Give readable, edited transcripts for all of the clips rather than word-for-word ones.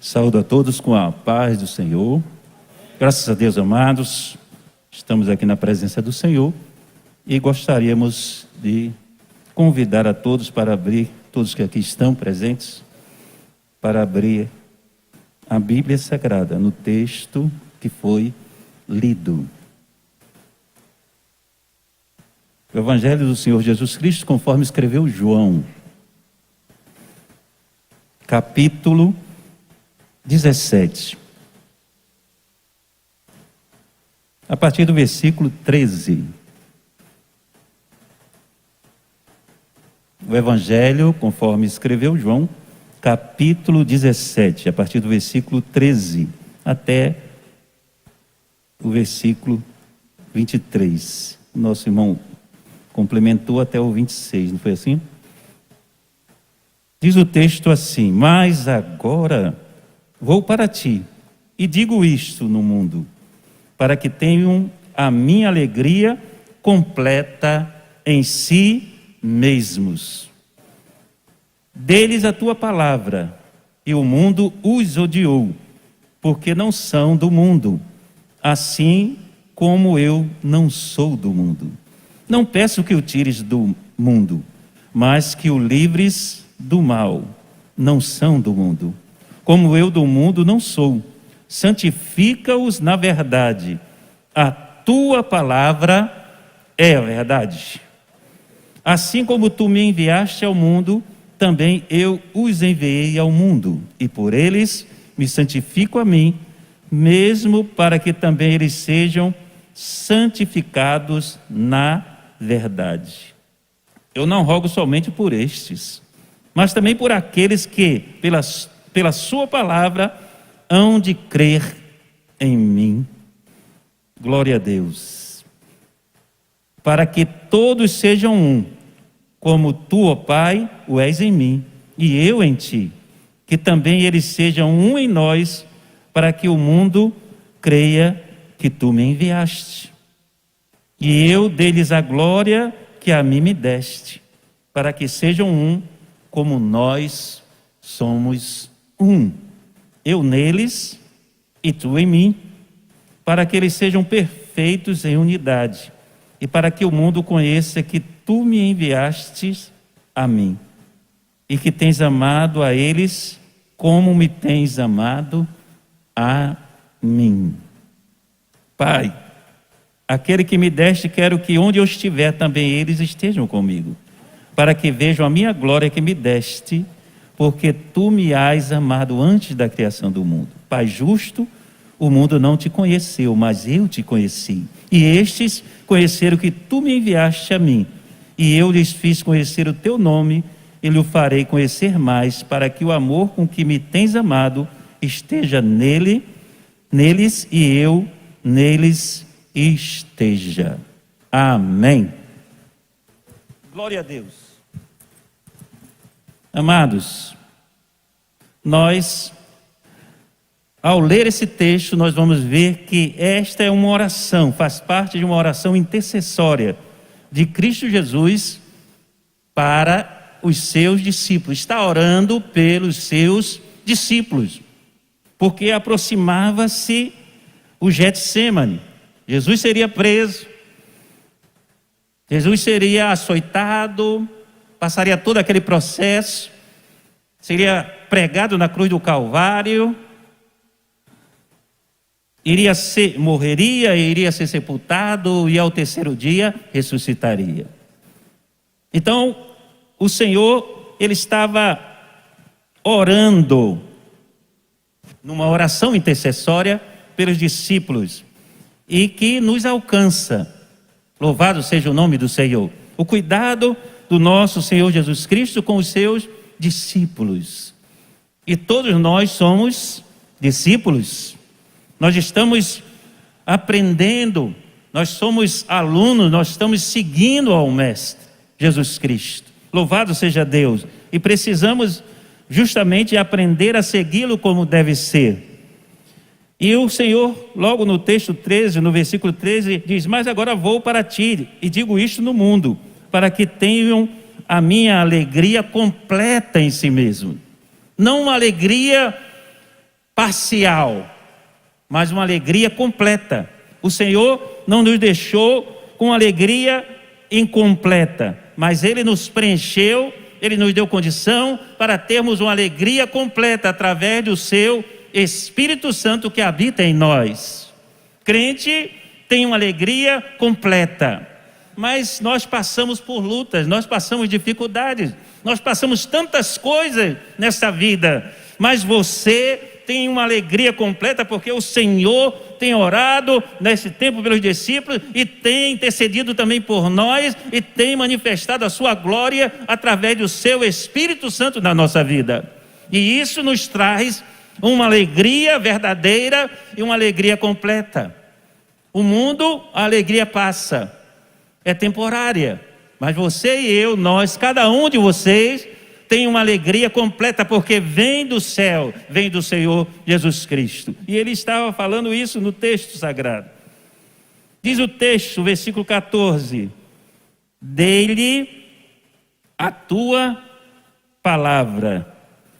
Saúdo a todos com a paz do Senhor. Graças a Deus, amados, estamos aqui na presença do Senhor e gostaríamos de convidar a todos para abrir, todos que aqui estão presentes, para abrir a Bíblia Sagrada no texto que foi lido. O Evangelho do Senhor Jesus Cristo, conforme escreveu João, capítulo 17. A partir do versículo 13. O Evangelho, conforme escreveu João, capítulo 17, a partir do versículo 13 até o versículo 23. Nosso irmão complementou até o 26, não foi assim? Diz o texto assim: mas agora vou para ti e digo isto no mundo, para que tenham a minha alegria completa em si mesmos. Dê-lhes a tua palavra, e o mundo os odiou, porque não são do mundo, assim como eu não sou do mundo. Não peço que o tires do mundo, mas que o livres do mal. Não são do mundo, como eu do mundo não sou. Santifica-os na verdade. A tua palavra é a verdade. Assim como tu me enviaste ao mundo, também eu os enviei ao mundo, e por eles me santifico a mim, mesmo para que também eles sejam santificados na verdade. Eu não rogo somente por estes, mas também por aqueles que, pela sua palavra, hão de crer em mim. Glória a Deus. Para que todos sejam um, como tu, ó Pai, o és em mim, e eu em ti, que também eles sejam um em nós, para que o mundo creia que tu me enviaste. E eu dei-lhes a glória que a mim me deste, para que sejam um, como nós somos um. Eu neles e tu em mim, para que eles sejam perfeitos em unidade, e para que o mundo conheça que tu me enviastes a mim, e que tens amado a eles como me tens amado a mim. Pai, aquele que me deste, quero que onde eu estiver também eles estejam comigo, para que vejam a minha glória que me deste, porque tu me has amado antes da criação do mundo. Pai justo, o mundo não te conheceu, mas eu te conheci. E estes conheceram que tu me enviaste a mim, e eu lhes fiz conhecer o teu nome, e lhe farei conhecer mais, para que o amor com que me tens amado esteja neles, e eu neles esteja. Amém. Glória a Deus. Amados, nós, ao ler esse texto, nós vamos ver que esta é uma oração, faz parte de uma oração intercessória de Cristo Jesus para os seus discípulos. Está orando pelos seus discípulos, porque aproximava-se o Getsêmani. Jesus seria preso, Jesus seria açoitado, passaria todo aquele processo, seria pregado na cruz do Calvário, morreria, iria ser sepultado e ao terceiro dia ressuscitaria. Então, o Senhor, Ele estava orando numa oração intercessória pelos discípulos e que nos alcança. Louvado seja o nome do Senhor. O cuidado do nosso Senhor Jesus Cristo com os seus discípulos. E todos nós somos discípulos. Nós estamos aprendendo, nós somos alunos, nós estamos seguindo ao Mestre Jesus Cristo. Louvado seja Deus. E precisamos justamente aprender a segui-lo como deve ser. E o Senhor, logo no texto 13, no versículo 13, diz: mas agora vou para ti e digo isto no mundo, para que tenham a minha alegria completa em si mesmo. Não uma alegria parcial, mas uma alegria completa. O Senhor não nos deixou com alegria incompleta, mas Ele nos preencheu, Ele nos deu condição para termos uma alegria completa através do seu Espírito Santo que habita em nós. Crente tem uma alegria completa, mas nós passamos por lutas, nós passamos dificuldades, nós passamos tantas coisas nessa vida, mas você tem uma alegria completa porque o Senhor tem orado nesse tempo pelos discípulos e tem intercedido também por nós e tem manifestado a sua glória através do seu Espírito Santo na nossa vida. E isso nos traz uma alegria verdadeira e uma alegria completa. O mundo, a alegria passa, é temporária, mas você e eu, nós, cada um de vocês tem uma alegria completa, porque vem do céu, vem do Senhor Jesus Cristo. E ele estava falando isso no texto sagrado. Diz o texto, versículo 14: dele a tua palavra,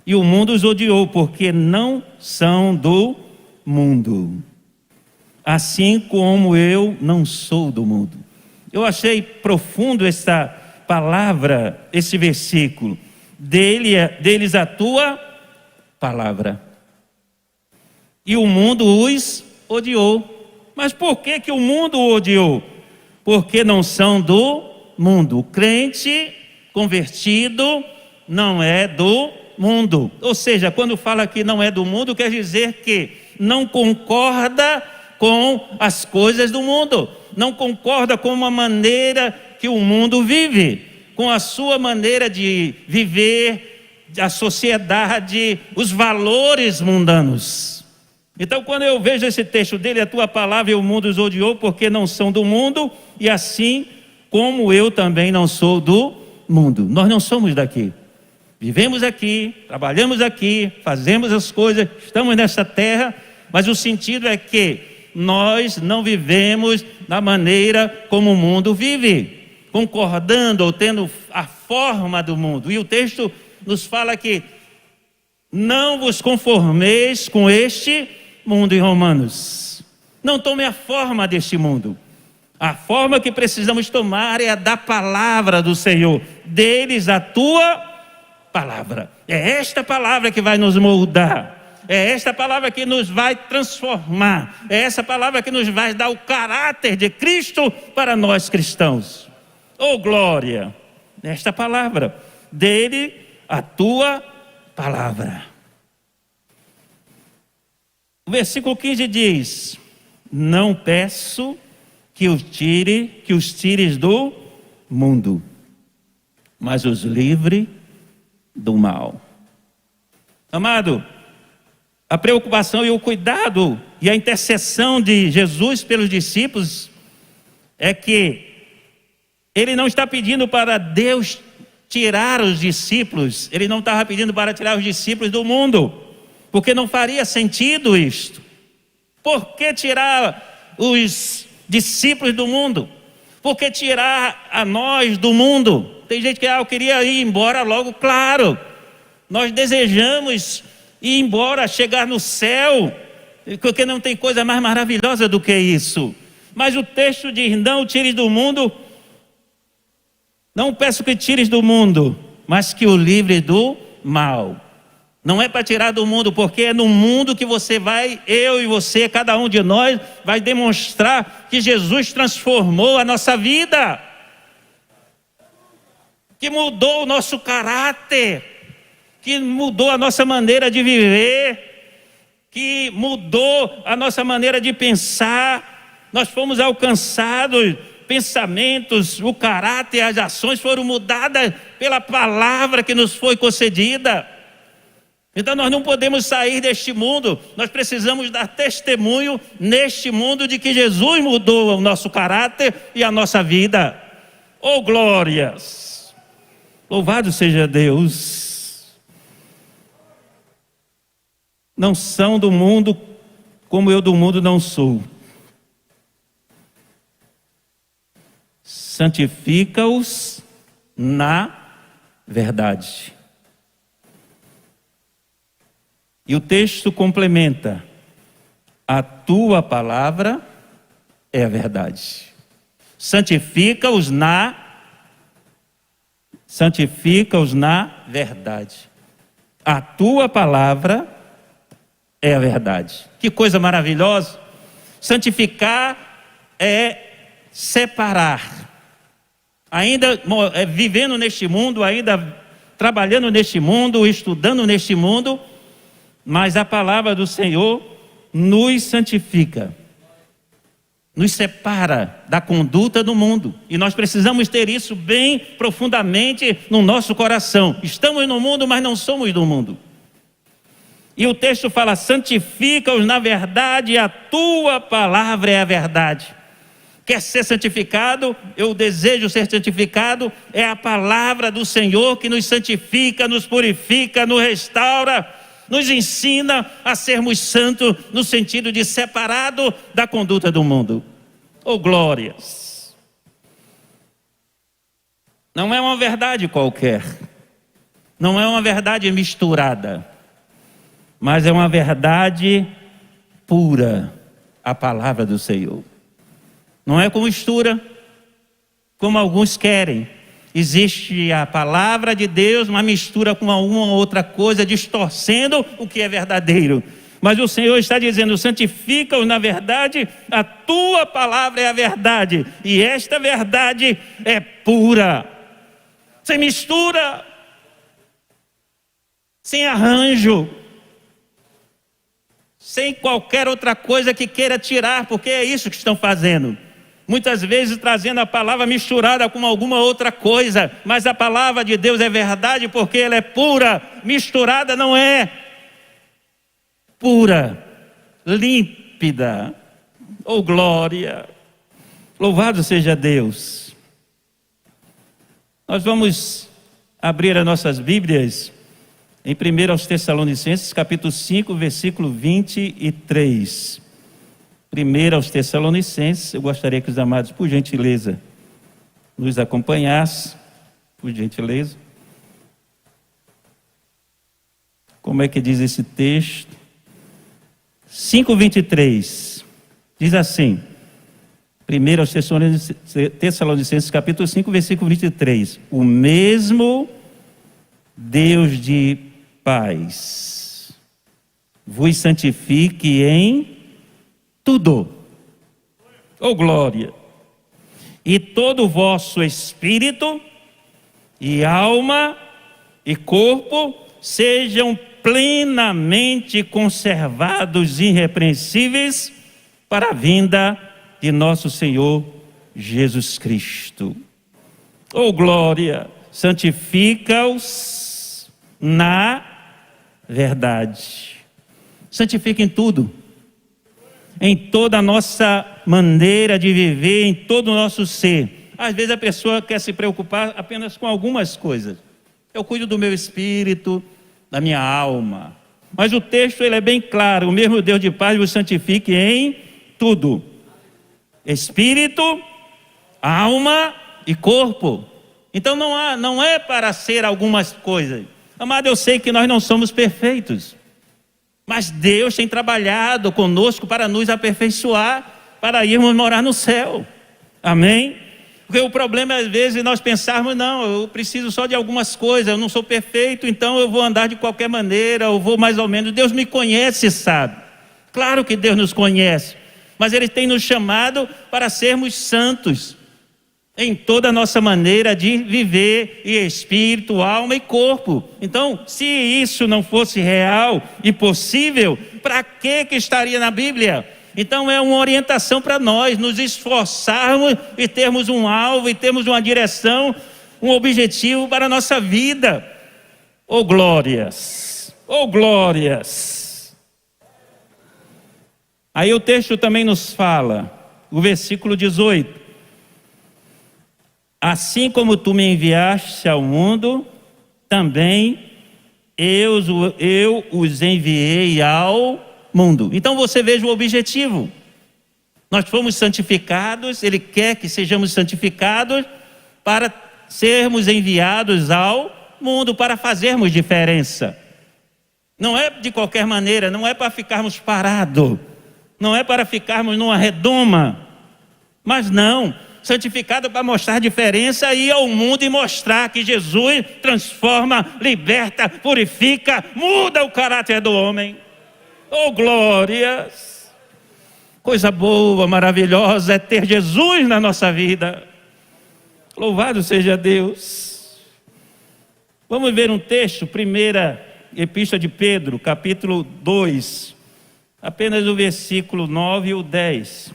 e o mundo os odiou, porque não são do mundo, assim como eu não sou do mundo. Eu achei profundo essa palavra, esse versículo. Deles a tua palavra, e o mundo os odiou. Mas por que o mundo o odiou? Porque não são do mundo. O crente convertido não é do mundo. Ou seja, quando fala que não é do mundo, quer dizer que não concorda com as coisas do mundo, não concorda com uma maneira que o mundo vive, com a sua maneira de viver, a sociedade, os valores mundanos. Então, quando eu vejo esse texto dele, a tua palavra e o mundo os odiou, porque não são do mundo, e assim como eu também não sou do mundo. Nós não somos daqui. Vivemos aqui, trabalhamos aqui, fazemos as coisas, estamos nessa terra, mas o sentido é que nós não vivemos da maneira como o mundo vive, concordando ou tendo a forma do mundo. E o texto nos fala que não vos conformeis com este mundo, em Romanos. Não tome a forma deste mundo. A forma que precisamos tomar é a da palavra do Senhor. Deles a tua palavra. É esta palavra que vai nos moldar. É esta palavra que nos vai transformar. É essa palavra que nos vai dar o caráter de Cristo para nós cristãos. Oh glória, nesta palavra, dele a tua palavra. O versículo 15 diz: não peço que os tires do mundo, mas os livre do mal. Amado, a preocupação e o cuidado e a intercessão de Jesus pelos discípulos é que ele não está pedindo para Deus tirar os discípulos, ele não estava pedindo para tirar os discípulos do mundo, porque não faria sentido isto. Por que tirar os discípulos do mundo? Por que tirar a nós do mundo? Tem gente que eu queria ir embora logo, claro. Nós desejamos ir embora, chegar no céu, porque não tem coisa mais maravilhosa do que isso. Mas o texto diz: não tires do mundo. Não peço que tires do mundo, mas que o livre do mal. Não é para tirar do mundo, porque é no mundo que você vai, eu e você, cada um de nós, vai demonstrar que Jesus transformou a nossa vida, que mudou o nosso caráter, que mudou a nossa maneira de viver, que mudou a nossa maneira de pensar. Nós fomos alcançados, pensamentos, o caráter, as ações foram mudadas pela palavra que nos foi concedida. Então nós não podemos sair deste mundo, nós precisamos dar testemunho neste mundo de que Jesus mudou o nosso caráter e a nossa vida. Oh glórias! Louvado seja Deus! Não são do mundo como eu do mundo não sou. Santifica-os na verdade. E o texto complementa: a tua palavra é a verdade. Santifica-os na verdade. A tua palavra é a verdade. Que coisa maravilhosa! Santificar é separar. Ainda vivendo neste mundo, ainda trabalhando neste mundo, estudando neste mundo, mas a palavra do Senhor nos santifica, nos separa da conduta do mundo. E nós precisamos ter isso bem profundamente no nosso coração. Estamos no mundo, mas não somos do mundo. E o texto fala: santifica-os na verdade, a tua palavra é a verdade. Quer ser santificado? Eu desejo ser santificado. É a palavra do Senhor que nos santifica, nos purifica, nos restaura, nos ensina a sermos santos, no sentido de separado da conduta do mundo. Oh, glórias! Não é uma verdade qualquer, não é uma verdade misturada, mas é uma verdade pura, a palavra do Senhor. Não é com mistura, como alguns querem. Existe a palavra de Deus, uma mistura com alguma outra coisa, distorcendo o que é verdadeiro. Mas o Senhor está dizendo: santifica-os na verdade, a tua palavra é a verdade. E esta verdade é pura, sem mistura, sem arranjo, sem qualquer outra coisa que queira tirar, porque é isso que estão fazendo. Muitas vezes trazendo a palavra misturada com alguma outra coisa, mas a palavra de Deus é verdade porque ela é pura. Misturada não é. Pura, límpida. Oh, glória! Louvado seja Deus. Nós vamos abrir as nossas Bíblias em 1 aos Tessalonicenses, capítulo 5, versículo 23. 1 aos Tessalonicenses, eu gostaria que os amados, por gentileza, nos acompanhassem, por gentileza. Como é que diz esse texto? 5:23, diz assim, 1 aos Tessalonicenses, capítulo 5, versículo 23. O mesmo Deus de paz vos santifique em tudo, oh glória, e todo o vosso espírito e alma e corpo sejam plenamente conservados irrepreensíveis para a vinda de nosso Senhor Jesus Cristo. Oh glória, santifica-os na verdade. Santifica em tudo, em toda a nossa maneira de viver, em todo o nosso ser. Às vezes a pessoa quer se preocupar apenas com algumas coisas. Eu cuido do meu espírito, da minha alma. Mas o texto ele é bem claro: o mesmo Deus de paz vos santifique em tudo. Espírito, alma e corpo. Então não é para ser algumas coisas. Amado, eu sei que nós não somos perfeitos. Mas Deus tem trabalhado conosco para nos aperfeiçoar, para irmos morar no céu. Amém? Porque o problema às vezes nós pensarmos: não, eu preciso só de algumas coisas, eu não sou perfeito, então eu vou andar de qualquer maneira, eu vou mais ou menos. Deus me conhece, sabe? Claro que Deus nos conhece, mas Ele tem nos chamado para sermos santos em toda a nossa maneira de viver, e espírito, alma e corpo. Então, se isso não fosse real e possível, para que estaria na Bíblia? Então é uma orientação para nós nos esforçarmos e termos um alvo, e termos uma direção, um objetivo para a nossa vida. Oh glórias! Oh glórias! Aí o texto também nos fala, o versículo 18: assim como tu me enviaste ao mundo, também eu os enviei ao mundo. Então você veja o objetivo. Nós fomos santificados, Ele quer que sejamos santificados para sermos enviados ao mundo, para fazermos diferença. Não é de qualquer maneira, não é para ficarmos parados, não é para ficarmos numa redoma, mas não, santificado para mostrar a diferença e ir ao mundo e mostrar que Jesus transforma, liberta, purifica, muda o caráter do homem. Oh, glórias! Coisa boa, maravilhosa é ter Jesus na nossa vida. Louvado seja Deus. Vamos ver um texto, primeira Epístola de Pedro, capítulo 2, apenas o versículo 9 e o 10,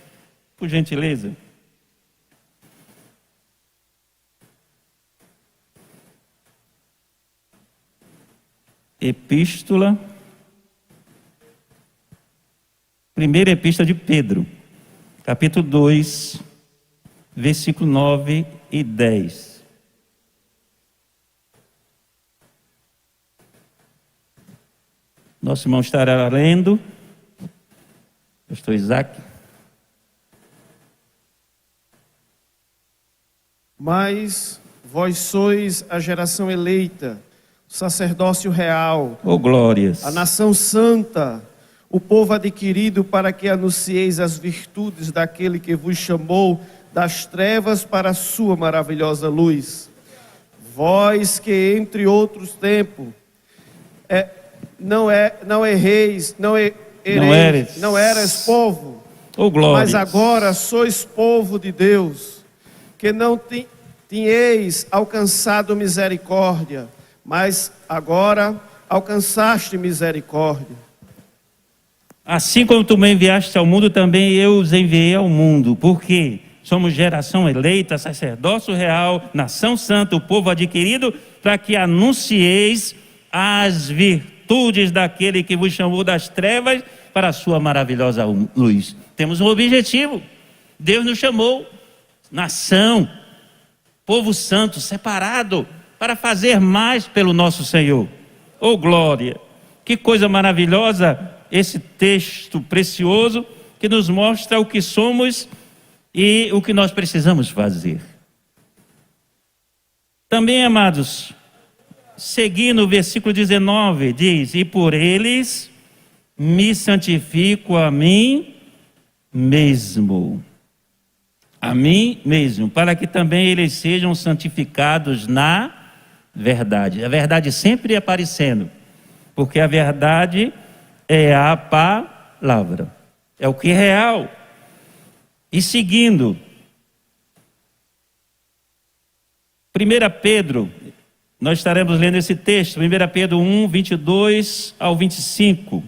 por gentileza. Primeira Epístola de Pedro, capítulo 2, versículo 9 e 10. Nosso irmão estará lendo, pastor Isaac. Mas vós sois a geração eleita, o sacerdócio real, Oh, glórias! a nação santa, o povo adquirido para que anuncieis as virtudes daquele que vos chamou das trevas para a sua maravilhosa luz. Vós que entre outros tempos não erais povo, Oh, glórias! mas agora sois povo de Deus, que não tinhais alcançado misericórdia, mas agora alcançaste misericórdia. Assim como tu me enviaste ao mundo, também eu os enviei ao mundo. Porque somos geração eleita, sacerdócio real, nação santa, o povo adquirido, para que anuncieis as virtudes daquele que vos chamou das trevas para a sua maravilhosa luz. Temos um objetivo. Deus nos chamou, nação, povo santo, separado, para fazer mais pelo nosso Senhor. Oh, glória! Que coisa maravilhosa esse texto precioso que nos mostra o que somos e o que nós precisamos fazer. Também, amados, seguindo o versículo 19, diz: e por eles me santifico a mim mesmo. A mim mesmo, para que também eles sejam santificados na verdade. A verdade sempre aparecendo, porque a verdade é a palavra, é o que é real. E seguindo, 1 Pedro, nós estaremos lendo esse texto, 1 Pedro 1, 22 ao 25.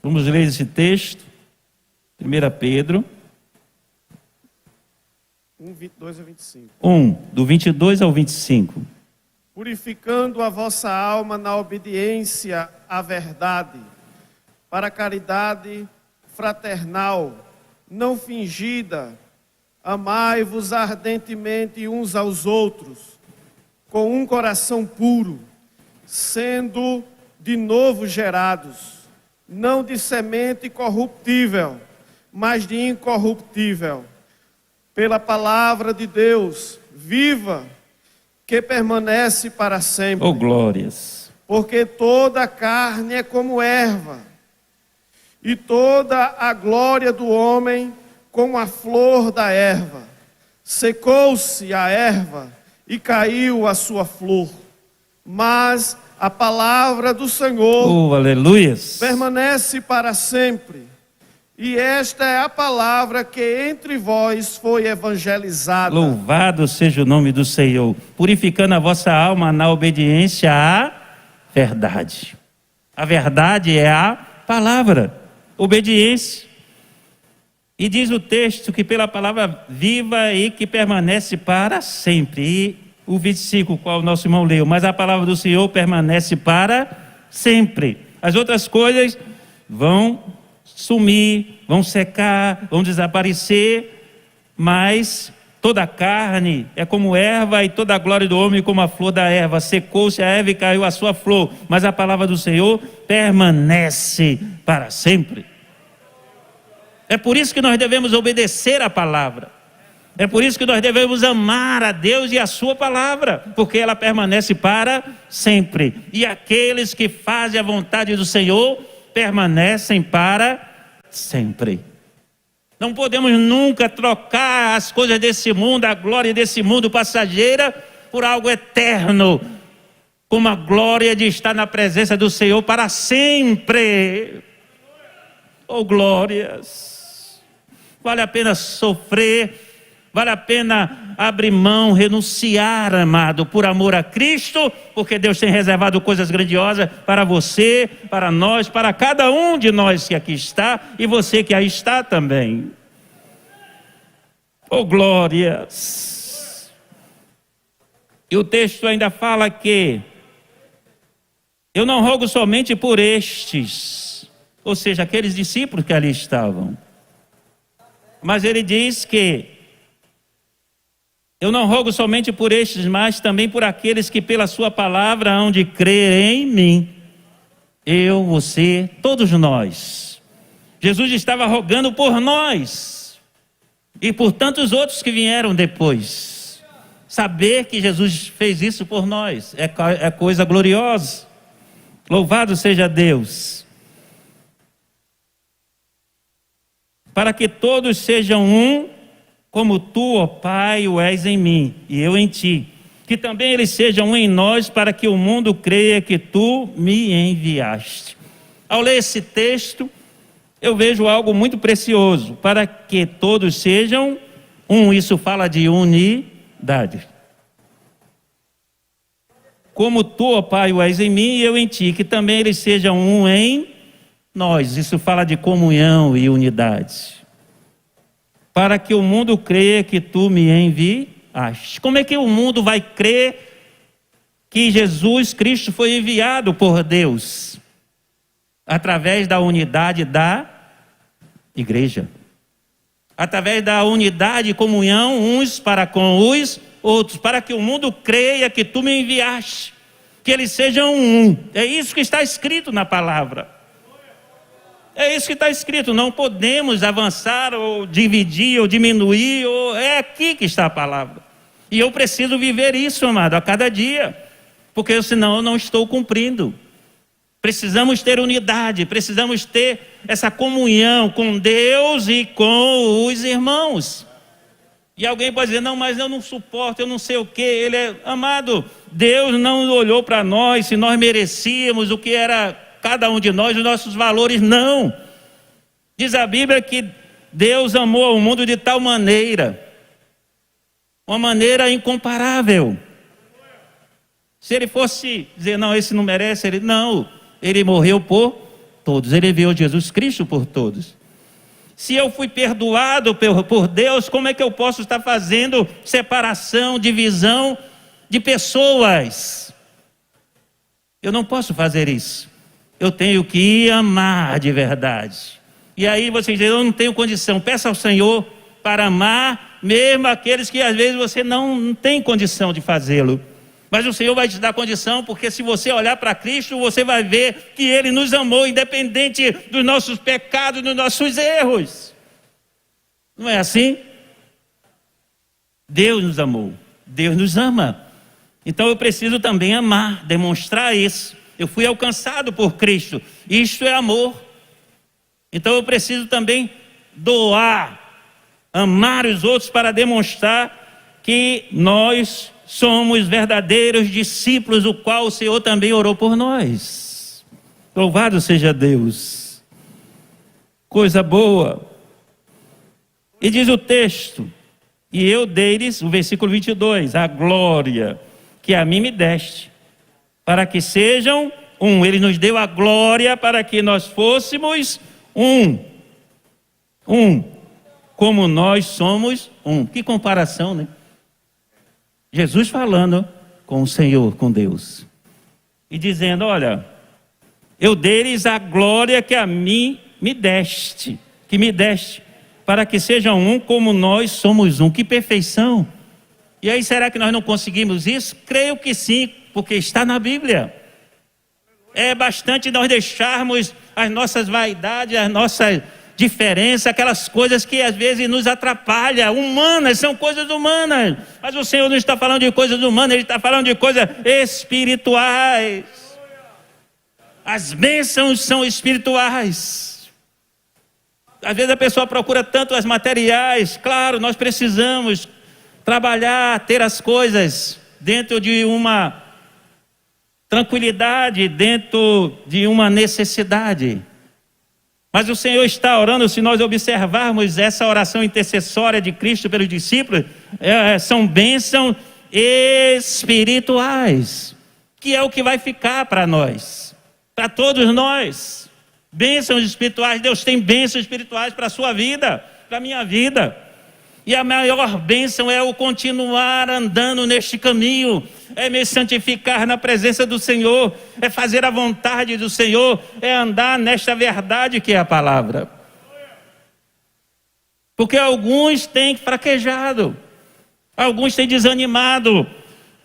Vamos ler esse texto, 1 Pedro 1, 22 a 25. 1, do 22 ao 25. Purificando a vossa alma na obediência à verdade, para a caridade fraternal, não fingida, amai-vos ardentemente uns aos outros, com um coração puro, sendo de novo gerados, não de semente corruptível, mas de incorruptível, pela palavra de Deus, viva, que permanece para sempre. Oh, glórias! Porque toda a carne é como erva, e toda a glória do homem como a flor da erva. Secou-se a erva e caiu a sua flor, mas a palavra do Senhor Oh, aleluias! permanece para sempre. E esta é a palavra que entre vós foi evangelizada. Louvado seja o nome do Senhor, purificando a vossa alma na obediência à verdade. A verdade é a palavra, obediência. E diz o texto que pela palavra viva e que permanece para sempre. E o versículo qual o nosso irmão leu, mas a palavra do Senhor permanece para sempre. As outras coisas vão sumir, vão secar, vão desaparecer, mas toda a carne é como erva e toda a glória do homem como a flor da erva. Secou-se a erva e caiu a sua flor, mas a palavra do Senhor permanece para sempre. É por isso que nós devemos obedecer a palavra. É por isso que nós devemos amar a Deus e a sua palavra, porque ela permanece para sempre. E aqueles que fazem a vontade do Senhor permanecem para sempre. Não podemos nunca trocar as coisas desse mundo, a glória desse mundo passageira, por algo eterno, como a glória de estar na presença do Senhor para sempre. Oh, glórias! Vale a pena sofrer, vale a pena abrir mão, renunciar, amado, por amor a Cristo, porque Deus tem reservado coisas grandiosas para você, para nós, para cada um de nós que aqui está, e você que aí está também. Oh, glórias! E o texto ainda fala que eu não rogo somente por estes, ou seja, aqueles discípulos que ali estavam, mas ele diz que eu não rogo somente por estes, mas também por aqueles que pela sua palavra hão de crer em mim. Eu, você, todos nós. Jesus estava rogando por nós e por tantos outros que vieram depois. Saber que Jesus fez isso por nós é coisa gloriosa. Louvado seja Deus. Para que todos sejam um, como tu, ó Pai, o és em mim, e eu em ti. Que também eles sejam um em nós, para que o mundo creia que tu me enviaste. Ao ler esse texto, eu vejo algo muito precioso. Para que todos sejam um, isso fala de unidade. Como tu, ó Pai, o és em mim, e eu em ti. Que também eles sejam um em nós. Isso fala de comunhão e unidade. Para que o mundo creia que tu me enviaste. Como é que o mundo vai crer que Jesus Cristo foi enviado por Deus? Através da unidade da igreja. Através da unidade e comunhão uns para com os outros. Para que o mundo creia que tu me enviaste. Que eles sejam um. É isso que está escrito na palavra. É isso que está escrito, não podemos avançar ou dividir ou diminuir, é aqui que está a palavra. E eu preciso viver isso, amado, a cada dia, porque senão eu não estou cumprindo. Precisamos ter unidade, precisamos ter essa comunhão com Deus e com os irmãos. E alguém pode dizer, não, mas eu não suporto, eu não sei o quê. Amado, Deus não olhou para nós se nós merecíamos o que era cada um de nós, os nossos valores, não. Diz a Bíblia que Deus amou o mundo de tal maneira, uma maneira incomparável. Se ele fosse dizer, não, esse não merece, ele morreu por todos, ele enviou Jesus Cristo por todos. Se eu fui perdoado por Deus, como é que eu posso estar fazendo separação, divisão de pessoas? Eu não posso fazer isso. Eu tenho que amar de verdade. E aí você diz, eu não tenho condição. Peça ao Senhor para amar, mesmo aqueles que às vezes você não tem condição de fazê-lo. Mas o Senhor vai te dar condição, porque se você olhar para Cristo, você vai ver que Ele nos amou, independente dos nossos pecados, dos nossos erros. Não é assim? Deus nos amou. Deus nos ama. Então eu preciso também amar, demonstrar isso. Eu fui alcançado por Cristo. Isto é amor. Então eu preciso também doar, amar os outros para demonstrar que nós somos verdadeiros discípulos, o qual o Senhor também orou por nós. Louvado seja Deus. Coisa boa. E diz o texto, e eu dei-lhes, o versículo 22, a glória que a mim me deste, para que sejam um. Ele nos deu a glória para que nós fôssemos um. Um. Como nós somos um. Que comparação, né? Jesus falando com o Senhor, com Deus. E dizendo, olha, eu dei-lhes a glória que a mim me deste. Que me deste. Para que sejam um como nós somos um. Que perfeição. E aí, será que nós não conseguimos isso? Creio que sim, porque está na Bíblia. É bastante nós deixarmos as nossas vaidades, as nossas diferença, aquelas coisas que às vezes nos atrapalham, humanas, são coisas humanas. Mas o Senhor não está falando de coisas humanas, Ele está falando de coisas espirituais. As bênçãos são espirituais. Às vezes a pessoa procura tanto as materiais. Claro, nós precisamos trabalhar, ter as coisas dentro de uma tranquilidade, dentro de uma necessidade. Mas o Senhor está orando, se nós observarmos essa oração intercessória de Cristo pelos discípulos, são bênçãos espirituais, que é o que vai ficar para nós, para todos nós. Bênçãos espirituais. Deus tem bênçãos espirituais para a sua vida, para a minha vida. E a maior bênção é o continuar andando neste caminho, é me santificar na presença do Senhor, é fazer a vontade do Senhor, é andar nesta verdade que é a palavra. Porque alguns têm fraquejado, alguns têm desanimado,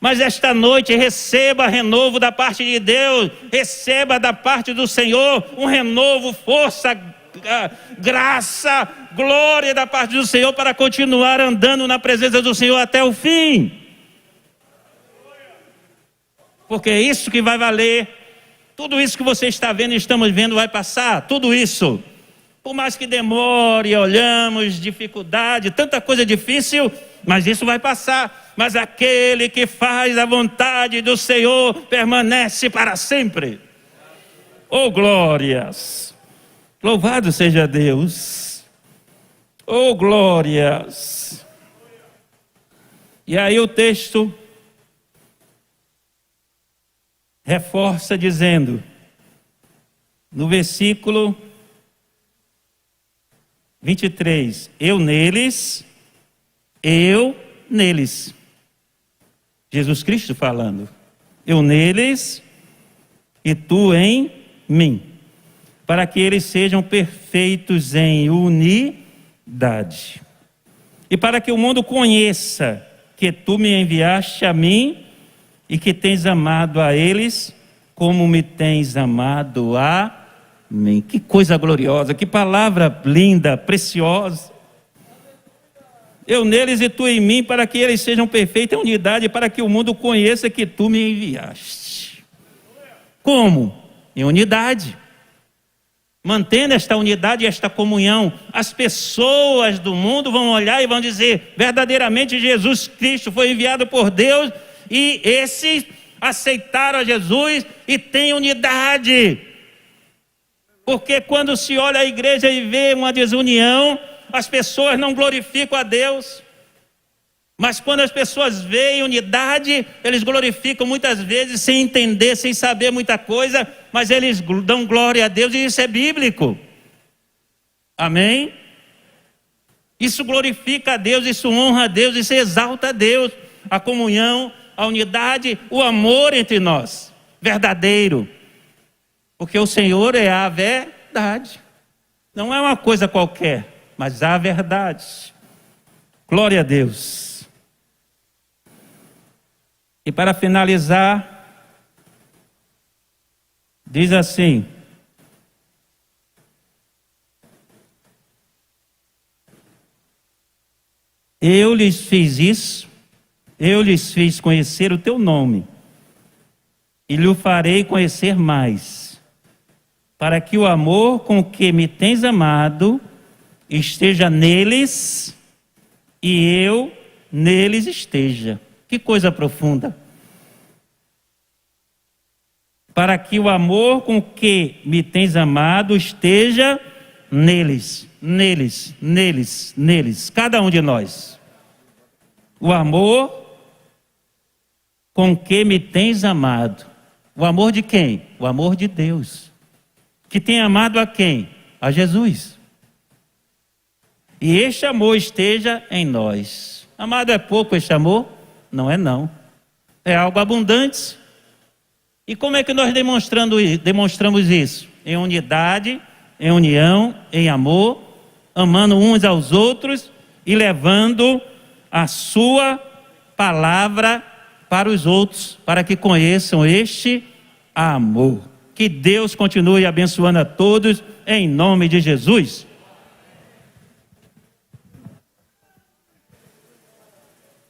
mas esta noite receba renovo da parte de Deus, receba da parte do Senhor um renovo, força, graça, glória da parte do Senhor para continuar andando na presença do Senhor até o fim. Porque é isso que vai valer. Tudo isso que você está vendo e estamos vendo vai passar, tudo isso. Por mais que demore, olhamos dificuldade, tanta coisa difícil, mas isso vai passar. Mas aquele que faz a vontade do Senhor permanece para sempre. Oh, glórias! Louvado seja Deus. Oh, glórias. E aí o texto reforça dizendo, no versículo 23, eu neles. Jesus Cristo falando, eu neles e tu em mim, para que eles sejam perfeitos em unidade. E para que o mundo conheça que tu me enviaste a mim e que tens amado a eles como me tens amado a mim. Que coisa gloriosa, que palavra linda, preciosa. Eu neles e tu em mim, para que eles sejam perfeitos em unidade, para que o mundo conheça que tu me enviaste. Como? Em unidade. Mantendo esta unidade e esta comunhão, as pessoas do mundo vão olhar e vão dizer, verdadeiramente Jesus Cristo foi enviado por Deus, e esses aceitaram a Jesus e têm unidade. Porque quando se olha a igreja e vê uma desunião, as pessoas não glorificam a Deus. Mas quando as pessoas veem unidade, eles glorificam muitas vezes sem entender, sem saber muita coisa, mas eles dão glória a Deus, e isso é bíblico. Amém? Isso glorifica a Deus, isso honra a Deus, isso exalta a Deus. A comunhão, a unidade, o amor entre nós, verdadeiro. Porque o Senhor é a verdade. Não é uma coisa qualquer, mas a verdade. Glória a Deus. E para finalizar, diz assim, eu lhes fiz isso, eu lhes fiz conhecer o teu nome, e lhe farei conhecer mais, para que o amor com que me tens amado esteja neles, e eu neles esteja. Que coisa profunda. Para que o amor com que me tens amado esteja neles, cada um de nós. O amor com que me tens amado. O amor de quem? O amor de Deus. Que tem amado a quem? A Jesus. E este amor esteja em nós. Amado, é pouco este amor? Não é não. É algo abundante. E como é que nós demonstramos isso? Em unidade, em união, em amor, amando uns aos outros e levando a sua palavra para os outros, para que conheçam este amor. Que Deus continue abençoando a todos, em nome de Jesus.